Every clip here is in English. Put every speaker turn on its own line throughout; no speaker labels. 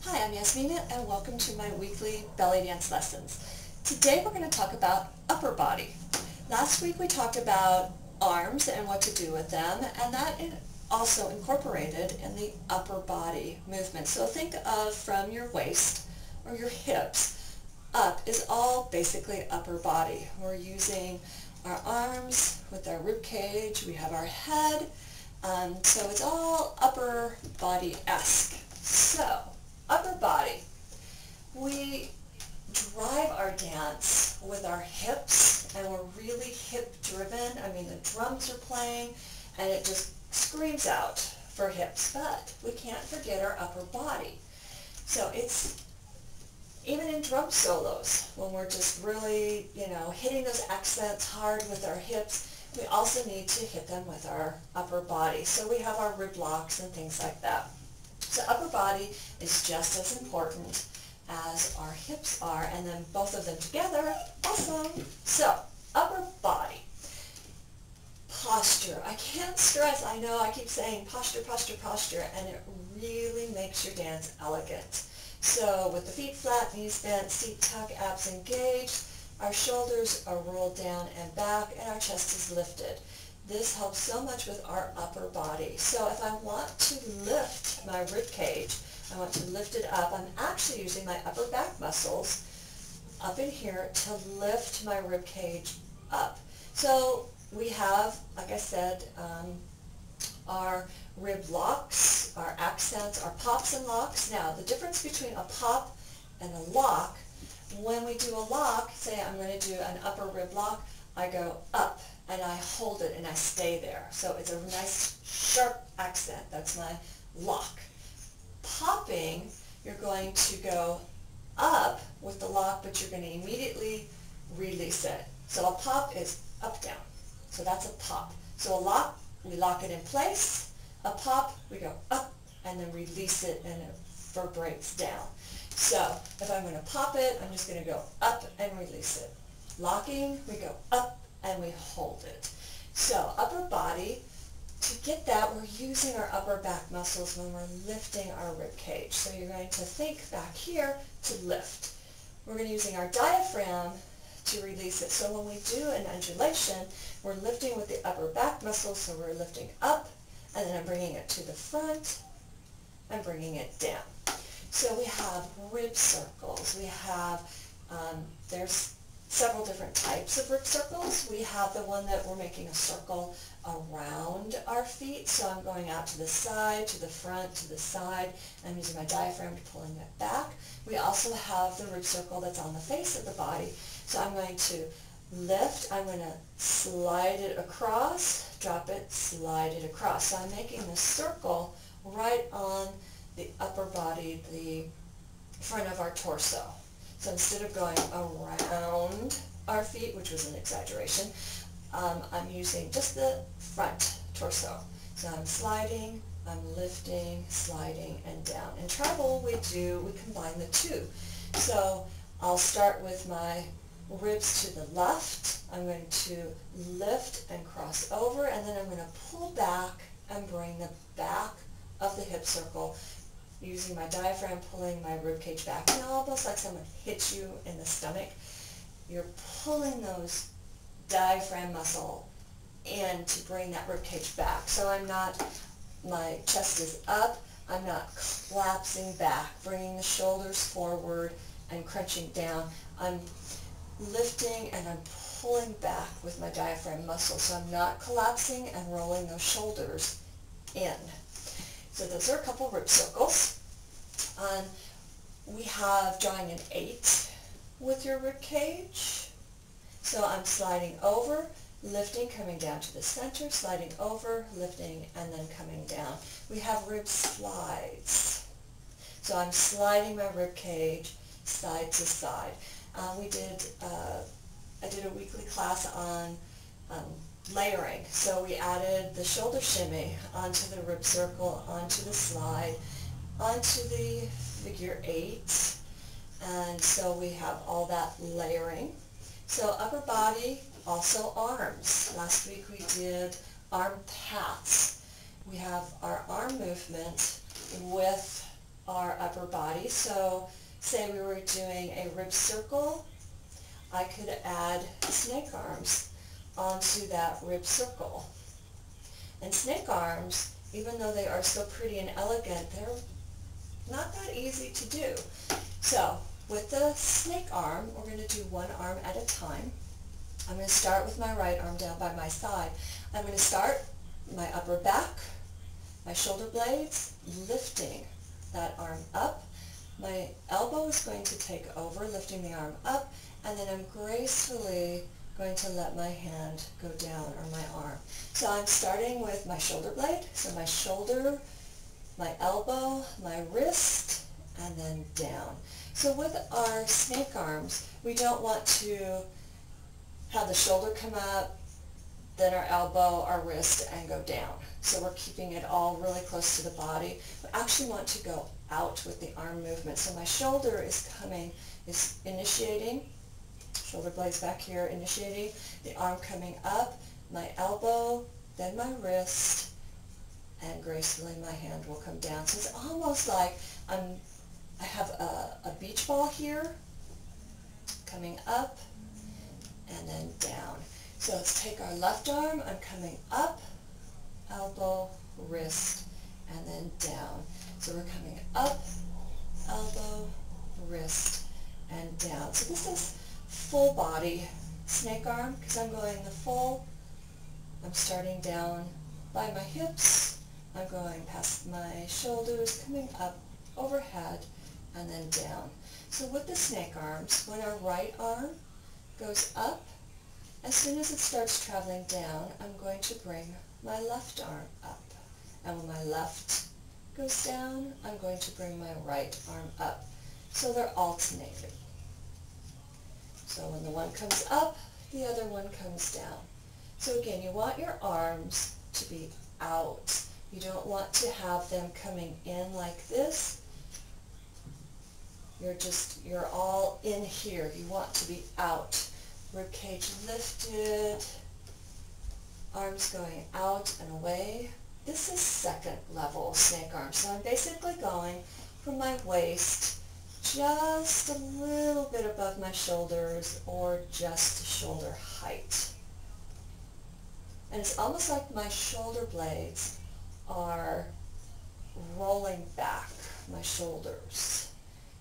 Hi, I'm Yasmina and welcome to my weekly belly dance lessons. Today we're going to talk about upper body. Last week we talked about arms and what to do with them, and that is also incorporated in the upper body movement. So think of from your waist or your hips up is all basically upper body. We're using our arms with our rib cage, we have our head, so it's all upper body-esque. So upper body, we drive our dance with our hips, and we're really hip driven. I mean, the drums are playing and it just screams out for hips, but we can't forget our upper body. So it's even in drum solos, when we're just really, hitting those accents hard with our hips, we also need to hit them with our upper body. So we have our rib locks and things like that. So upper body is just as important as our hips are, and then both of them together, awesome. So upper body. Posture. I can't stress, I know I keep saying posture, posture, posture, and it really makes your dance elegant. So with the feet flat, knees bent, seat tucked, abs engaged, our shoulders are rolled down and back, and our chest is lifted. This helps so much with our upper body. So if I want to lift my rib cage, I want to lift it up, I'm actually using my upper back muscles up in here to lift my rib cage up. So we have, like I said, our rib locks, our accents, our pops and locks. Now, the difference between a pop and a lock, when we do a lock, say I'm going to do an upper rib lock, I go up and I hold it and I stay there. So it's a nice sharp accent. That's my lock. Popping, you're going to go up with the lock, but you're going to immediately release it. So a pop is up, down. So that's a pop. So a lock, we lock it in place. A pop, we go up and then release it and it vibrates down. So if I'm going to pop it, I'm just going to go up and release it. Locking, we go up and we hold it. So upper body, to get that, we're using our upper back muscles when we're lifting our rib cage. So you're going to think back here to lift. We're going to be using our diaphragm to release it. So when we do an undulation, we're lifting with the upper back muscles, so we're lifting up, and then I'm bringing it to the front, and bringing it down. So we have rib circles. We have, there's several different types of rib circles. We have the one that we're making a circle around our feet. So I'm going out to the side, to the front, to the side. I'm using my diaphragm to pulling it back. We also have the rib circle that's on the face of the body. So I'm going to lift, I'm going to slide it across, drop it, slide it across. So I'm making the circle right on the upper body, the front of our torso. So instead of going around our feet, which was an exaggeration, I'm using just the front torso. So I'm sliding, I'm lifting, sliding, and down. In tribal, we combine the two. So I'll start with my ribs to the left. I'm going to lift and cross over, and then I'm going to pull back and bring the back of the hip circle using my diaphragm, pulling my rib cage back. And almost like someone hits you in the stomach. You're pulling those diaphragm muscle in to bring that rib cage back. So my chest is up, I'm not collapsing back, bringing the shoulders forward and crunching down. I'm lifting and I'm pulling back with my diaphragm muscle. So I'm not collapsing and rolling those shoulders in. So those are a couple rib circles. We have drawing an 8 with your rib cage. So I'm sliding over, lifting, coming down to the center, sliding over, lifting, and then coming down. We have rib slides. So I'm sliding my rib cage side to side. I did a weekly class on layering. So we added the shoulder shimmy onto the rib circle, onto the slide, onto the figure 8, and so we have all that layering. So upper body, also arms. Last week we did arm pats. We have our arm movement with our upper body. So say we were doing a rib circle, I could add snake arms onto that rib circle. And snake arms, even though they are so pretty and elegant, they're not that easy to do. So with the snake arm, we're going to do one arm at a time. I'm going to start with my right arm down by my side. I'm going to start my upper back, my shoulder blades, lifting that arm up. My elbow is going to take over, lifting the arm up, and then I'm gracefully going to let my hand go down, or my arm. So I'm starting with my shoulder blade, so my shoulder, my elbow, my wrist, and then down. So with our snake arms, we don't want to have the shoulder come up, then our elbow, our wrist, and go down. So we're keeping it all really close to the body. We actually want to go out with the arm movement. So my shoulder is initiating, shoulder blades back here, initiating, the arm coming up, my elbow, then my wrist, and gracefully my hand will come down. So it's almost like I have a beach ball here, coming up, and then down. So let's take our left arm, I'm coming up, elbow, wrist, and then down. So we're coming up, elbow, wrist, and down. So this is full body snake arm, because I'm going the full, I'm starting down by my hips, I'm going past my shoulders, coming up, overhead, and then down. So with the snake arms, when our right arm goes up, as soon as it starts traveling down, I'm going to bring my left arm up. And when my left goes down, I'm going to bring my right arm up. So they're alternating. So when the one comes up, the other one comes down. So again, you want your arms to be out. You don't want to have them coming in like this. You're all in here. You want to be out. Ribcage lifted, arms going out and away. This is second level snake arm. So I'm basically going from my waist just a little bit above my shoulders, or just shoulder height. And it's almost like my shoulder blades are rolling back my shoulders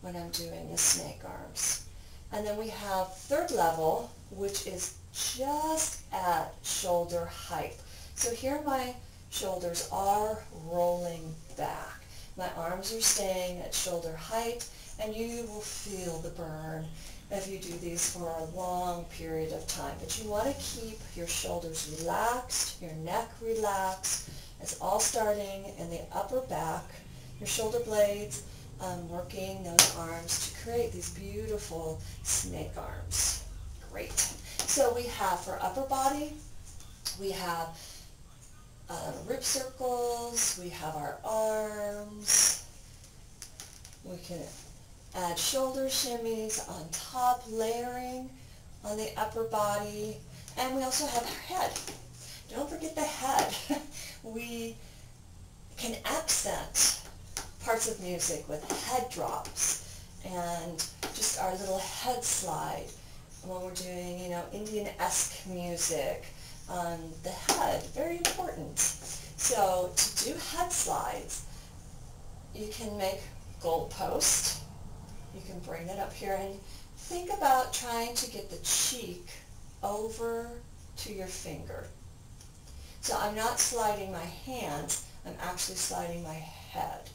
when I'm doing the snake arms. And then we have third level, which is just at shoulder height. So here my shoulders are rolling back. My arms are staying at shoulder height, and you will feel the burn if you do these for a long period of time. But you want to keep your shoulders relaxed, your neck relaxed. It's all starting in the upper back, your shoulder blades, working those arms to create these beautiful snake arms. Great. So we have for upper body, we have rib circles, we have our arms, we can add shoulder shimmies on top, layering on the upper body, and we also have our head. Don't forget the head. We can accent parts of music with head drops and just our little head slide when we're doing, Indian-esque music. The head, very important. So to do head slides, you can make goalpost. You can bring it up here and think about trying to get the cheek over to your finger. So I'm not sliding my hands, I'm actually sliding my head.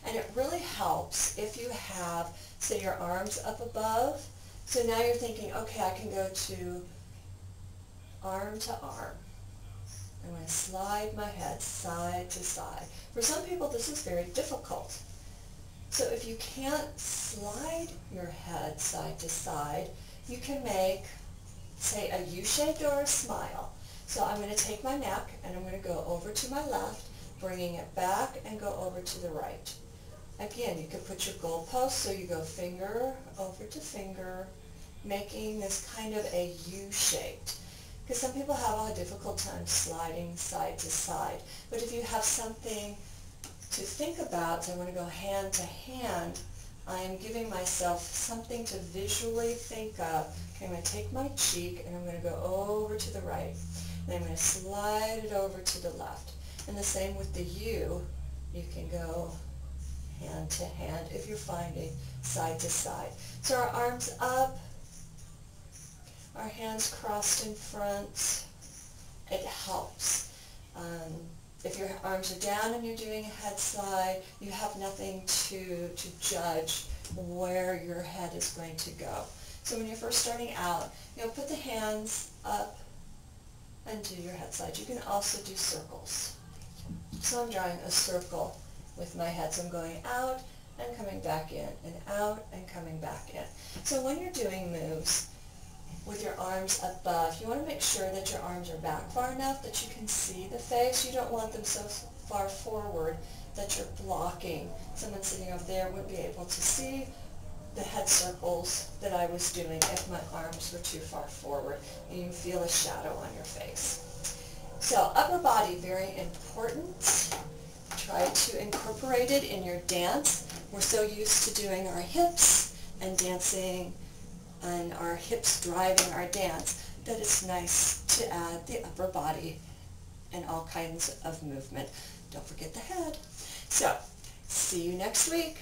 And it really helps if you have, say, your arms up above. So now you're thinking, okay, I can go to arm to arm. I'm going to slide my head side to side. For some people, this is very difficult. So if you can't slide your head side to side, you can make, say, a U-shaped or a smile. So I'm going to take my neck and I'm going to go over to my left, bringing it back and go over to the right. Again, you can put your goalpost, so you go finger over to finger, making this kind of a U-shaped. Because some people have a difficult time sliding side to side. But if you have something to think about, so I want to go hand to hand, I am giving myself something to visually think of. Okay, I'm going to take my cheek and I'm going to go over to the right. And I'm going to slide it over to the left. And the same with the U. You can go hand to hand if you're finding side to side. So our arms up, our hands crossed in front. It helps. If your arms are down and you're doing a head slide, you have nothing to judge where your head is going to go. So when you're first starting out, put the hands up and do your head slide. You can also do circles. So I'm drawing a circle with my head. So I'm going out and coming back in, and out and coming back in. So when you're doing moves with your arms above, you want to make sure that your arms are back far enough that you can see the face. You don't want them so far forward that you're blocking. Someone sitting over there wouldn't be able to see the head circles that I was doing if my arms were too far forward, and you feel a shadow on your face. So upper body, very important. Try to incorporate it in your dance. We're so used to doing our hips and dancing and our hips driving our dance that it's nice to add the upper body and all kinds of movement. Don't forget the head. So, see you next week.